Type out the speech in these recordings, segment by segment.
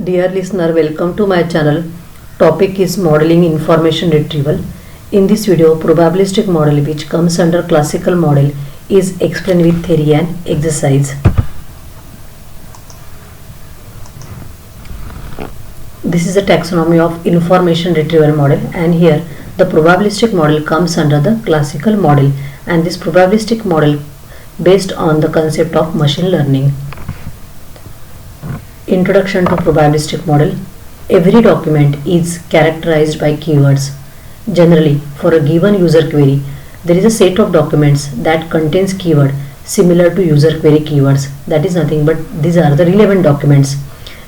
Dear listener, welcome to my channel. Topic is modeling information retrieval. In this video, probabilistic model, which comes under classical model, is explained with theory and exercise. This is a taxonomy of information retrieval model, and here the probabilistic model comes under the classical model, and this probabilistic model based on the concept of machine learning. Introduction to probabilistic model. Every document is characterized by keywords. Generally, for a given user query, there is a set of documents that contains keyword similar to user query keywords. That is nothing but these are the relevant documents.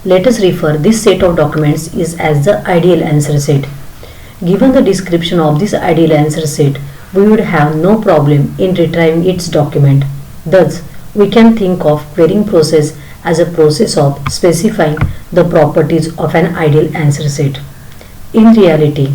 Let us refer this set of documents is as the ideal answer set. Given the description of this ideal answer set, we would have no problem in retrieving its document. Thus, we can think of querying process as a process of specifying the properties of an ideal answer set. In reality,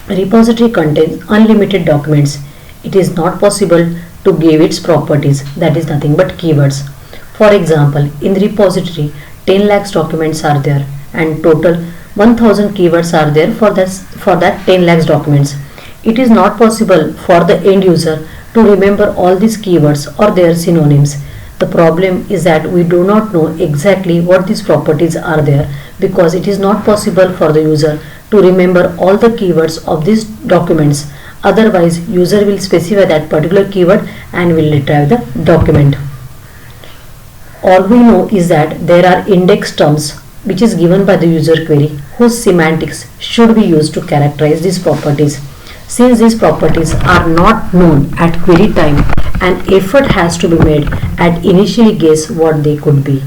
a repository contains unlimited documents. It is not possible to give its properties, that is nothing but keywords. For example, in the repository, 10 lakhs documents are there and total 1000 keywords are there for that 10 lakhs documents. It is not possible for the end user to remember all these keywords or their synonyms. The problem is that we do not know exactly what these properties are there, because it is not possible for the user to remember all the keywords of these documents. Otherwise, user will specify that particular keyword and will retrieve the document. All we know is that there are index terms which is given by the user query, whose semantics should be used to characterize these properties. Since these properties are not known at query time, an effort has to be made at initially guess what they could be.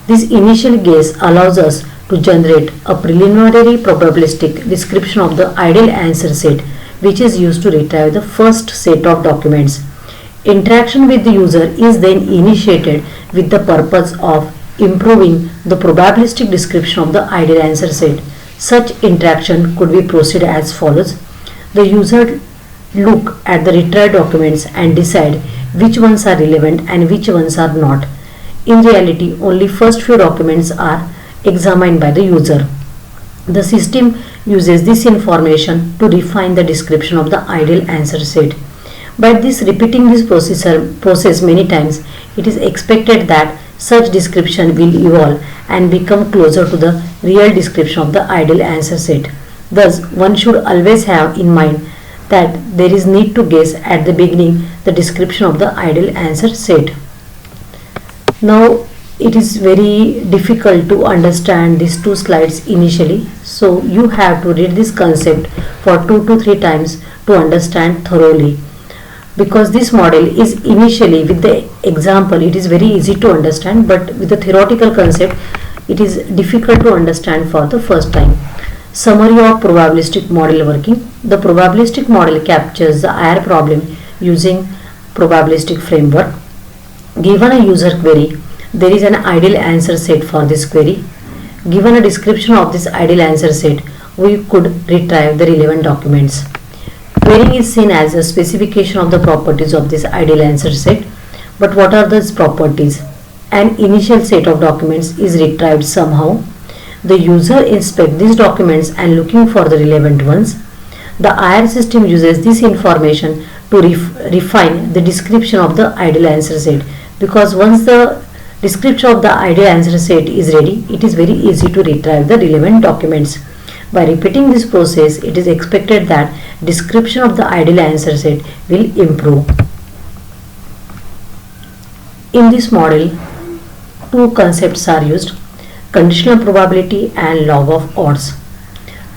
This initial guess allows us to generate a preliminary probabilistic description of the ideal answer set, which is used to retrieve the first set of documents. Interaction with the user is then initiated with the purpose of improving the probabilistic description of the ideal answer set. Such interaction could be proceed as follows. The user look at the retrieved documents and decide which ones are relevant and which ones are not. In reality, only first few documents are examined by the user. The system uses this information to refine the description of the ideal answer set. By repeating this process many times, it is expected that such description will evolve and become closer to the real description of the ideal answer set. Thus, one should always have in mind that there is need to guess at the beginning the description of the ideal answer set. Now, it is very difficult to understand these two slides initially, so you have to read this concept for 2 to 3 times to understand thoroughly. Because this model is initially with the example, it is very easy to understand, but with the theoretical concept, it is difficult to understand for the first time. Summary of probabilistic model working. The probabilistic model captures the IR problem using probabilistic framework. Given a user query, there is an ideal answer set for this query. Given a description of this ideal answer set, we could retrieve the relevant documents. Querying is seen as a specification of the properties of this ideal answer set. But what are those properties? An initial set of documents is retrieved somehow. The user inspects these documents and looking for the relevant ones. The IR system uses this information to refine the description of the ideal answer set, because once the description of the ideal answer set is ready, it is very easy to retrieve the relevant documents. By repeating this process, it is expected that description of the ideal answer set will improve. In this model, two concepts are used: conditional probability and log of odds.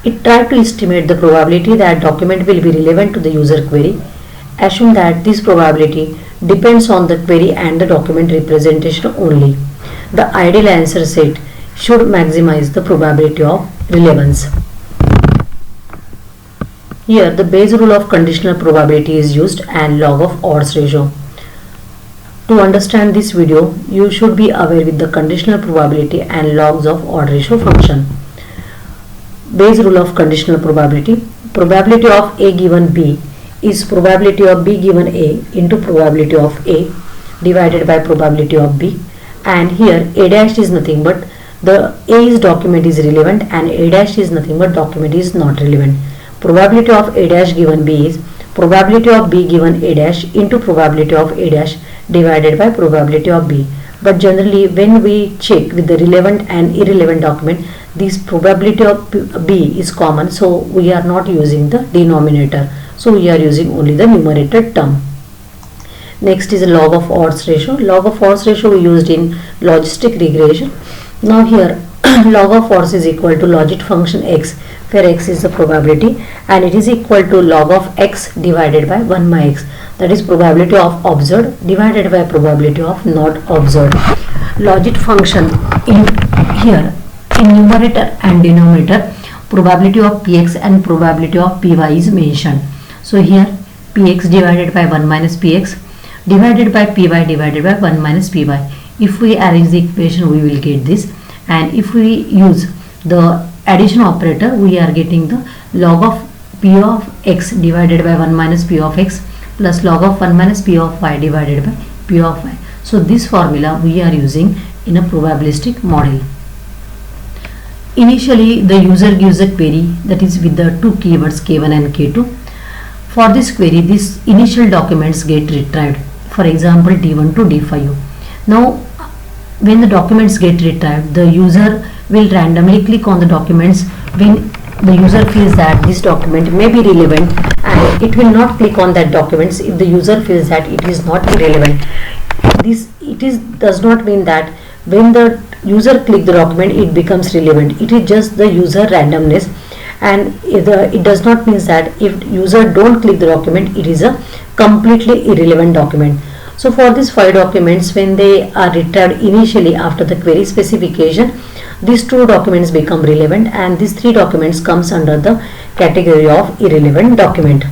It tries to estimate the probability that document will be relevant to the user query. Assume that this probability depends on the query and the document representation only. The ideal answer set should maximize the probability of relevance. Here the base rule of conditional probability is used and log of odds ratio. To understand this video, you should be aware with the conditional probability and logs of odd ratio function. Base rule of conditional probability. Probability of A given B is probability of B given A into probability of A divided by probability of B, and here A dash is nothing but the A is document is relevant and A dash is nothing but document is not relevant. Probability of A dash given B is probability of B given A dash into probability of A dash divided by probability of B. But generally when we check with the relevant and irrelevant document, this probability of B is common, so we are not using the denominator, so we are using only the numerator term. Next is a log of odds ratio. Log of odds ratio we used in logistic regression. Now here log of odds is equal to logit function x, where x is the probability, and it is equal to log of x divided by 1 by x, that is probability of observed divided by probability of not observed. Logit function in here in numerator and denominator, probability of px and probability of py is mentioned. So here px divided by 1 minus px divided by py divided by 1 minus py. If we arrange the equation, we will get this, and if we use the addition operator, we are getting the log of p of x divided by 1 minus p of x plus log of 1 minus p of y divided by p of y. So this formula we are using in a probabilistic model. Initially the user gives a query that is with the two keywords k1 and k2. For this query, these initial documents get retrieved, for example d1 to d5. Now when the documents get retrieved, the user will randomly click on the documents when the user feels that this document may be relevant, and it will not click on that documents if the user feels that it is not relevant. This does not mean that when the user click the document it becomes relevant. It is just the user randomness, and it does not mean that if user don't click the document it is a completely irrelevant document. So for these 5 documents, when they are retrieved initially after the query specification, these 2 documents become relevant, and these 3 documents comes under the category of irrelevant document.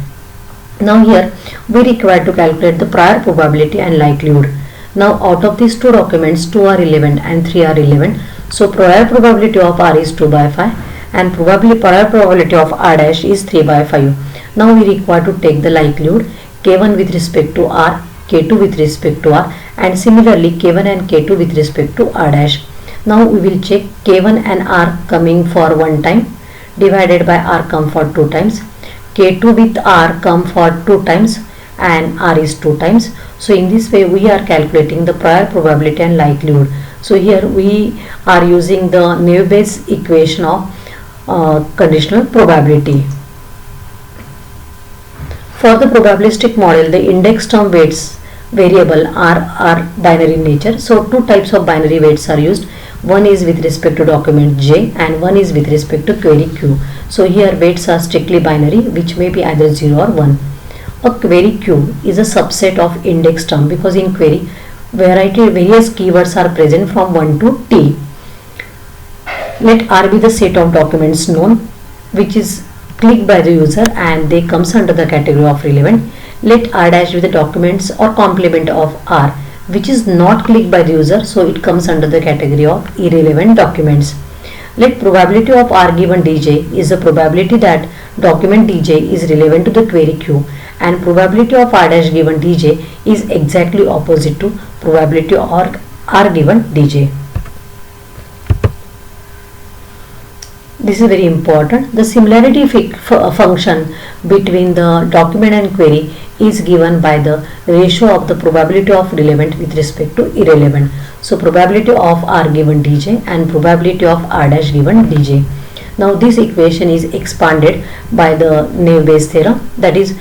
Now here we require to calculate the prior probability and likelihood. Now out of these 2 documents, 2 are relevant and 3 are relevant. So prior probability of R is 2 by 5 and prior probability of R dash is 3 by 5. Now we require to take the likelihood K1 with respect to R, K2 with respect to R, and similarly K1 and K2 with respect to R dash. Now we will check K1 and R coming for 1 time divided by R come for 2 times. K2 with R come for 2 times and R is 2 times. So in this way we are calculating the prior probability and likelihood. So here we are using the Naive-Bayes equation of conditional probability. For the probabilistic model, the index term weights variable are binary in nature. So 2 types of binary weights are used. One is with respect to document J and one is with respect to query Q. So here weights are strictly binary, which may be either 0 or 1. A query Q is a subset of index term because in query various keywords are present from 1 to T. Let R be the set of documents known which is clicked by the user and they comes under the category of relevant. Let R dash be the documents or complement of R which is not clicked by the user, so it comes under the category of irrelevant documents. Let probability of R given DJ is the probability that document DJ is relevant to the query Q, and probability of R dash given DJ is exactly opposite to probability of R given DJ. This is very important. The similarity function between the document and query is given by the ratio of the probability of relevant with respect to irrelevant. So probability of R given DJ and probability of R dash given DJ. Now this equation is expanded by the Naive-Bayes theorem. That is,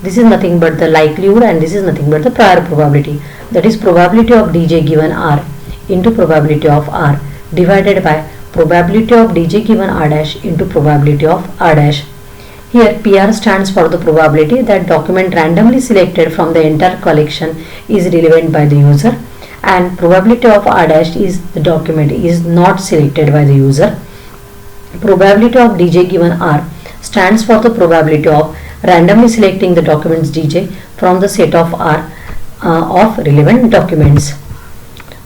this is nothing but the likelihood and this is nothing but the prior probability. That is probability of DJ given R into probability of R divided by probability of DJ given R dash into probability of R dash. Here PR stands for the probability that document randomly selected from the entire collection is relevant by the user, and probability of R dash is the document is not selected by the user. Probability of DJ given R stands for the probability of randomly selecting the documents DJ from the set of R of relevant documents.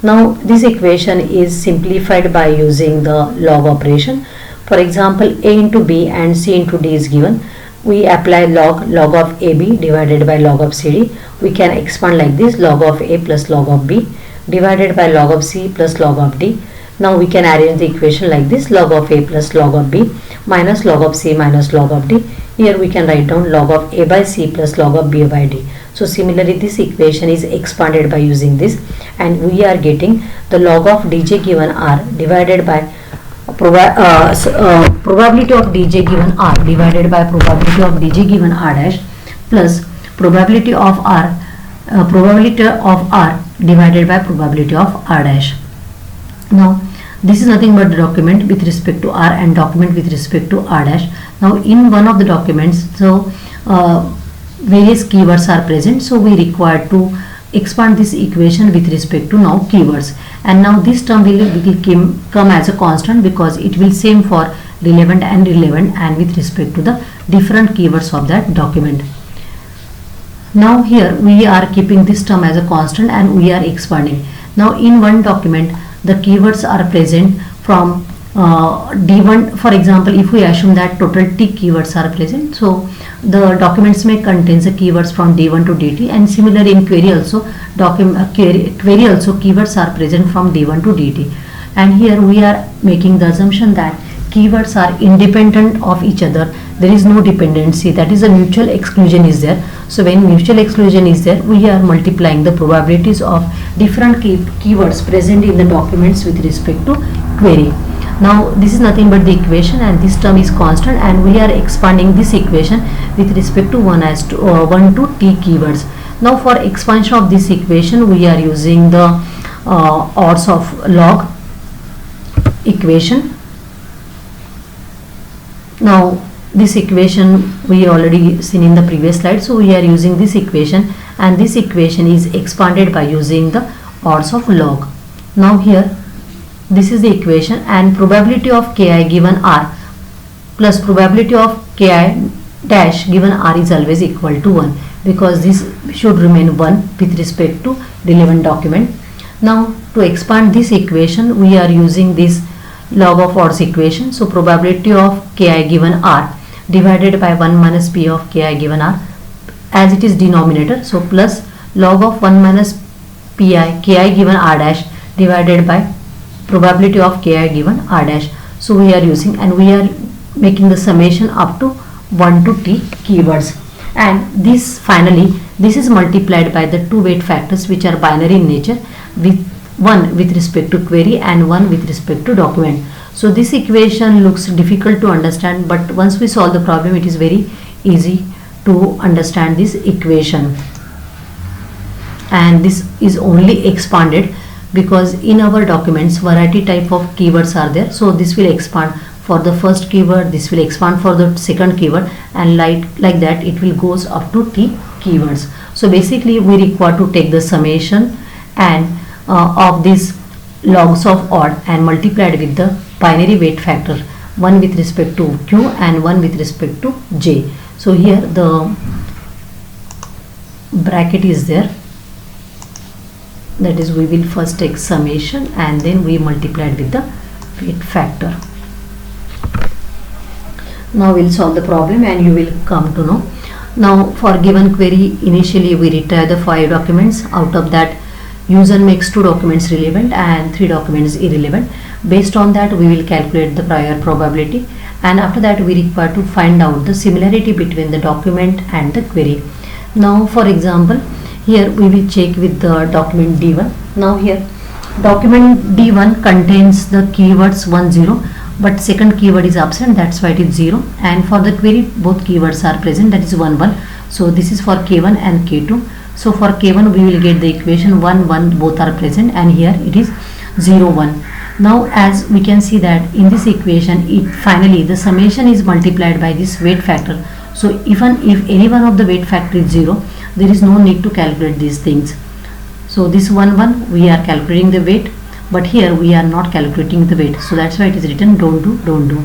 Now this equation is simplified by using the log operation. For example, A into B and C into D is given. We apply log of AB divided by log of CD. We can expand like this: log of A plus log of B divided by log of C plus log of D. Now we can arrange the equation like this: log of a plus log of b minus log of c minus log of d. Here we can write down log of a by c plus log of b by d. So similarly this equation is expanded by using this, and we are getting the log of dj given r divided by probability of dj given r divided by probability of dj given r dash plus probability of r divided by probability of r dash. Now this is nothing but the document with respect to r and document with respect to r dash. Now in one of the documents, so various keywords are present, so we require to expand this equation with respect to now keywords, and now this term will come as a constant because it will same for relevant and irrelevant and with respect to the different keywords of that document. Now here we are keeping this term as a constant and we are expanding. Now in one document the keywords are present from D1. For example, if we assume that total T keywords are present, so the documents may contain the keywords from D1 to DT, and similarly in query also query also keywords are present from D1 to DT. And here we are making the assumption that keywords are independent of each other. There is no dependency, that is a mutual exclusion is there. So when mutual exclusion is there, we are multiplying the probabilities of different keywords present in the documents with respect to query. Now this is nothing but the equation, and this term is constant, and we are expanding this equation with respect to 1 to t keywords. Now for expansion of this equation we are using the odds of log equation. Now this equation we already seen in the previous slide, so we are using this equation, and this equation is expanded by using the odds of log. Now here this is the equation, and probability of ki given r plus probability of ki dash given r is always equal to 1, because this should remain 1 with respect to relevant document. Now to expand this equation we are using this log of odds equation. So probability of ki given r divided by 1 minus p of ki given r, as it is denominator, so plus log of 1 minus ki given r dash divided by probability of ki given r dash. So we are using, and we are making the summation up to 1 to t keywords, and this finally this is multiplied by the two weight factors which are binary in nature, with one with respect to query and one with respect to document. So this equation looks difficult to understand, but once we solve the problem it is very easy to understand this equation. And this is only expanded because in our documents variety type of keywords are there, so this will expand for the first keyword, this will expand for the second keyword, and like that it will goes up to t keywords. So basically we require to take the summation and of these logs of odd and multiplied with the binary weight factor, one with respect to q and one with respect to j. So here the bracket is there, that is we will first take summation and then we multiplied with the weight factor. Now we'll solve the problem and you will come to know. Now for given query, initially we retire the 5 documents. Out of that user makes 2 documents relevant and 3 documents irrelevant. Based on that we will calculate the prior probability, and after that we require to find out the similarity between the document and the query. Now for example, here we will check with the document D1. Now here document D1 contains the keywords 1 0, but second keyword is absent, that's why it is 0, and for the query both keywords are present, that is 1 1. So this is for K1 and K2. So for K1 we will get the equation 1 1, both are present, and here it is 0 1. Now as we can see that in this equation it finally the summation is multiplied by this weight factor. So even if any one of the weight factor is 0, there is no need to calculate these things. So this 1 1 we are calculating the weight, but here we are not calculating the weight, so that's why it is written don't do.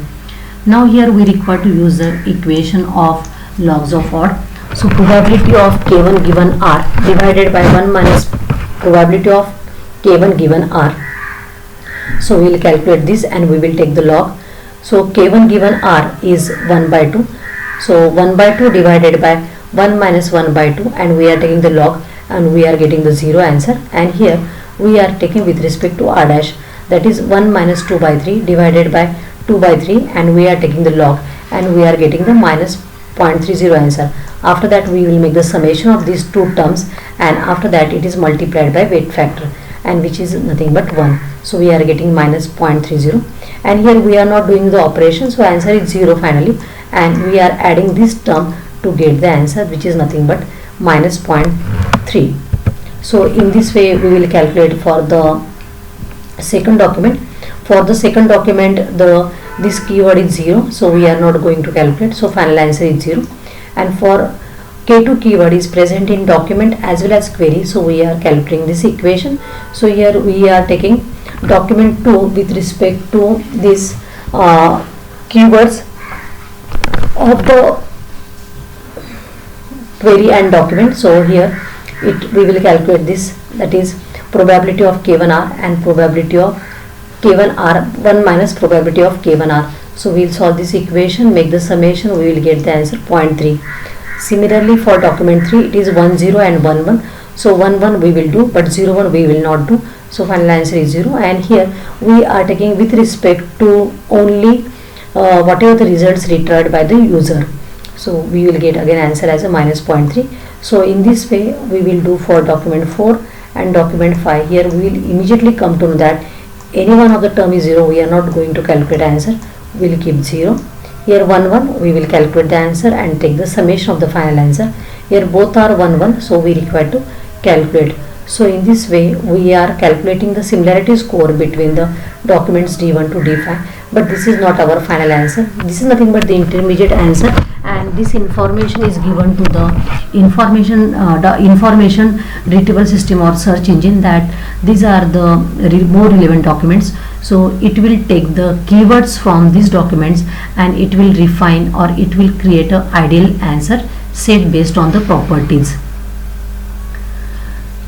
Now here we require to use the equation of logs of odd. So probability of K1 given R divided by 1 minus probability of K1 given R. So we will calculate this and we will take the log. So K1 given R is 1 by 2. So 1 by 2 divided by 1 minus 1 by 2, and we are taking the log and we are getting the 0 answer. And here we are taking with respect to R dash, that is 1 minus 2 by 3 divided by 2 by 3, and we are taking the log and we are getting the minus 0.30 answer. After that we will make the summation of these two terms, and after that it is multiplied by weight factor, and which is nothing but 1. So we are getting minus 0.30, and here we are not doing the operation, so answer is 0 finally, and we are adding this term to get the answer, which is nothing but minus 0.3. So in this way we will calculate for the second document. For the second document this keyword is 0, so we are not going to calculate, so final answer is 0. And for K2 keyword is present in document as well as query, so we are calculating this equation. So here we are taking document 2 with respect to this keywords of the query and document. So here we will calculate this, that is probability of K1R and probability of K1R 1 minus probability of K1R. So we will solve this equation, make the summation, we will get the answer 0.3. Similarly for document 3 it is 1 0 and 1 1. So 1 1 we will do, but 0 1 we will not do. So final answer is 0. And here we are taking with respect to only whatever the results retrieved by the user. So we will get again answer as a minus 0.3. So in this way we will do for document 4 and document 5. Here we will immediately come to know that any one of the term is 0, we are not going to calculate answer, we will keep 0. Here 1 1 we will calculate the answer and take the summation of the final answer. Here both are 1 1, so we require to calculate. So in this way we are calculating the similarity score between the documents D1 to D5, but this is not our final answer. This is nothing but the intermediate answer, and this information is given to the information retrieval system or search engine, that these are the more relevant documents. So it will take the keywords from these documents and it will refine, or it will create an ideal answer set based on the properties.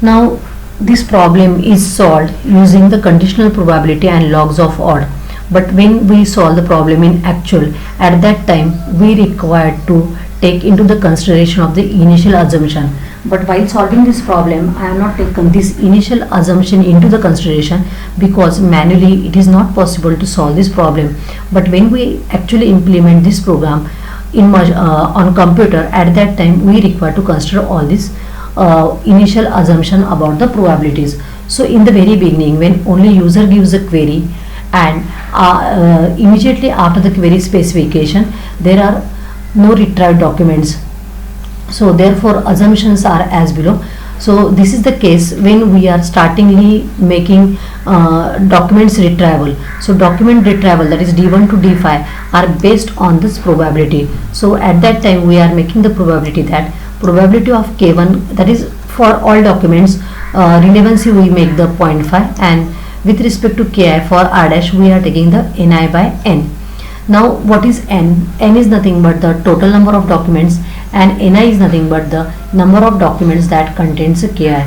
Now this problem is solved using the conditional probability and logs of odd, but when we solve the problem in actual, at that time we required to take into the consideration of the initial assumption. But while solving this problem I have not taken this initial assumption into the consideration, because manually it is not possible to solve this problem. But when we actually implement this program on computer, at that time we require to consider all this initial assumption about the probabilities. So in the very beginning, when only user gives a query, and immediately after the query specification there are no retrieved documents, so therefore assumptions are as below. So this is the case when we are startingly making documents retrieval. So document retrieval, that is D1 to D5, are based on this probability. So at that time we are making the probability that probability of K1, that is for all documents, relevancy we make the 0.5, and with respect to Ki for R dash we are taking the Ni by N. Now what is N? N is nothing but the total number of documents, and Ni is nothing but the number of documents that contains a Ki.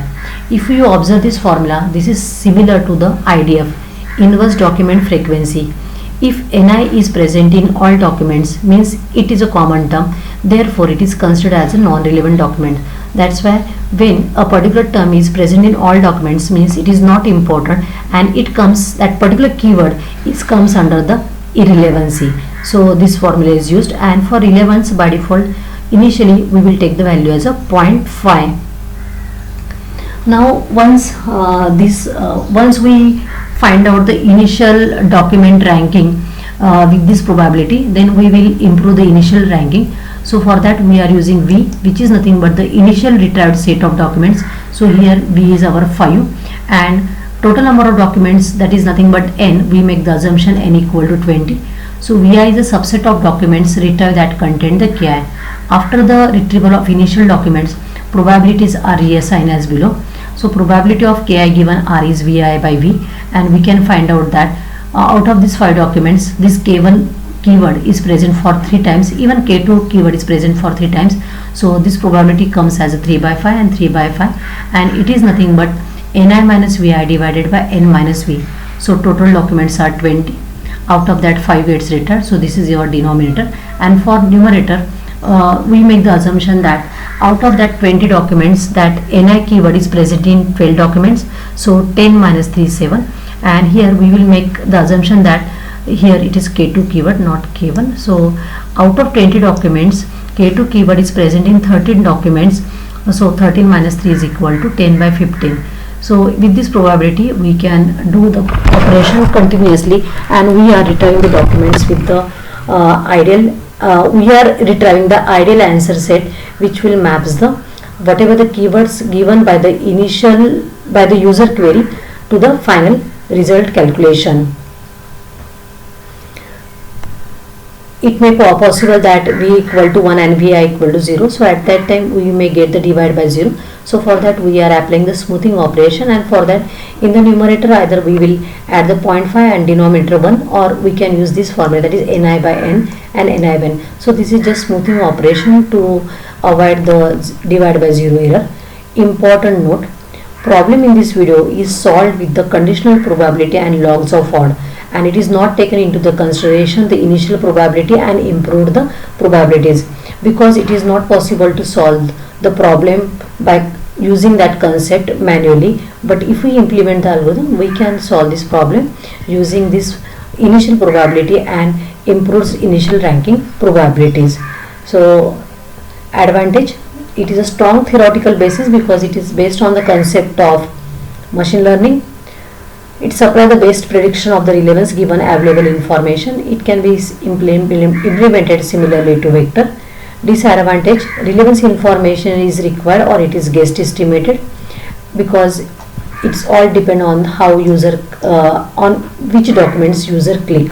If you observe this formula, this is similar to the IDF, inverse document frequency. If Ni is present in all documents, means it is a common term, therefore it is considered as a non-relevant document. That's why when a particular term is present in all documents, means it is not important, and it comes, that particular keyword comes under the irrelevancy. So this formula is used, and for relevance by default initially we will take the value as a 0.5. Now once we find out the initial document ranking with this probability, then we will improve the initial ranking. So for that we are using V, which is nothing but the initial retrieved set of documents. So here V is our 5, and total number of documents, that is nothing but N, we make the assumption N equal to 20. So Vi is a subset of documents retrieved that contain the Ki. After the retrieval of initial documents, probabilities are reassigned as below. So probability of Ki given R is Vi by V, and we can find out that out of these 5 documents, this K1 keyword is present for 3 times, even K2 keyword is present for 3 times. So this probability comes as a 3 by 5 and 3 by 5, and it is nothing but Ni minus Vi divided by N minus V. So total documents are 20. Out of that 5 gets returned. So this is your denominator, and for numerator we make the assumption that out of that 20 documents, that Ni keyword is present in 12 documents. So 10 minus 3 is 7, and here we will make the assumption that here it is K2 keyword, not K1. So out of 20 documents, K2 keyword is present in 13 documents. So 13 minus 3 is equal to 10 by 15. So with this probability we can do the operation continuously, and we are retrieving the documents with the we are retrieving the ideal answer set, which will maps the whatever the keywords given by the user query to the final result calculation. It may be possible that v equal to 1 and vi equal to 0. So at that time we may get the divide by 0. So for that we are applying the smoothing operation, and for that in the numerator either we will add the 0.5 and denominator 1, or we can use this formula, that is ni by n and ni by n. So this is just smoothing operation to avoid the divide by 0 error. Important note: problem in this video is solved with the conditional probability and logs of odd, and it is not taken into the consideration the initial probability and improved the probabilities, because it is not possible to solve the problem by using that concept manually. But if we implement the algorithm, we can solve this problem using this initial probability and improves initial ranking probabilities. So advantage: it is a strong theoretical basis because it is based on the concept of machine learning. It supplies the best prediction of the relevance given available information. It can be implemented similarly to vector. Disadvantage: relevance information is required or it is guessed estimated, because it's all depend on how user on which documents user click.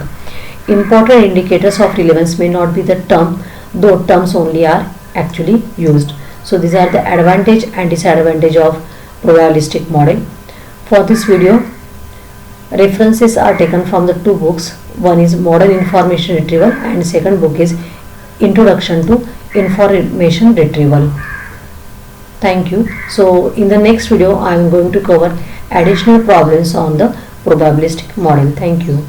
Important indicators of relevance may not be the term, though terms only are actually used. So these are the advantage and disadvantage of probabilistic model. For this video, references are taken from the two books. One is Modern Information Retrieval and second book is Introduction to Information Retrieval. Thank you. So in the next video I am going to cover additional problems on the probabilistic model. Thank you.